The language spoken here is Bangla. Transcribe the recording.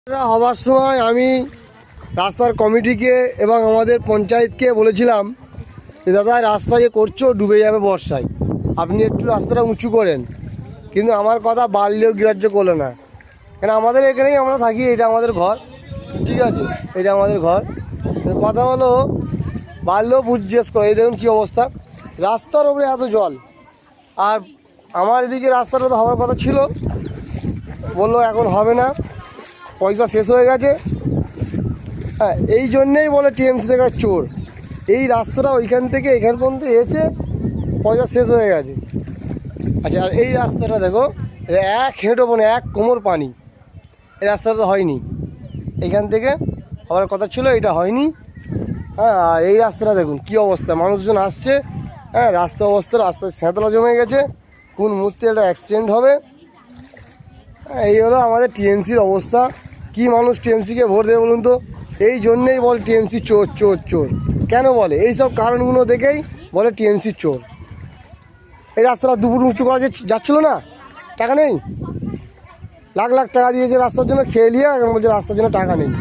হবার সময় আমি রাস্তার কমিটিকে এবং আমাদের পঞ্চায়েতকে বলেছিলাম যে দাদা রাস্তা যে করছো ডুবে যাবে বর্ষায়, আপনি একটু রাস্তাটা উঁচু করেন। কিন্তু আমার কথা বাড়লেও গ্রাহ্য করলো না, কেন আমাদের এখানেই আমরা থাকি, এটা আমাদের ঘর, ঠিক আছে, এটা আমাদের ঘর। কথা হলো বাড়লেও জিজ্ঞেস করে, এই দেখুন কী অবস্থা, রাস্তার ওপরে এত জল। আর আমার এদিকে রাস্তাটা তো হওয়ার কথা ছিল, বললো এখন হবে না, পয়সা শেষ হয়ে গেছে। হ্যাঁ, এই জন্যেই বলে টিএমসি থেকে চোর। এই রাস্তাটা ওইখান থেকে এখান পর্যন্ত এসে পয়সা শেষ হয়ে গেছে। আচ্ছা, আর এই রাস্তাটা দেখো, এটা এক হেঁটো মানে এক কোমর পানি, এই রাস্তাটা হয়নি, এখান থেকে হওয়ার কথা ছিল, এটা হয়নি। হ্যাঁ, আর এই রাস্তাটা দেখুন কী অবস্থা, মানুষজন আসছে, হ্যাঁ রাস্তা অবস্থা, রাস্তায় স্যাঁতলা জমে গেছে, কোন মুহূর্তে একটা অ্যাক্সিডেন্ট হবে। এই হলো আমাদের টিএমসির অবস্থা। কি মানুষ টিএমসিকে ভোট দেবে বলুন তো? এই জন্যেই বলে টিএমসি চোর চোর চোর। কেন বলে? এই সব কারণগুলো দেখেই বলে টিএমসি চোর। এই রাস্তাটা দুপুর উঁচু করা যাচ্ছিলো না, টাকা নেই, লাখ লাখ টাকা দিয়েছে রাস্তার জন্য, খেয়ে নিয়ে এখন বলছে রাস্তার জন্য টাকা নেই।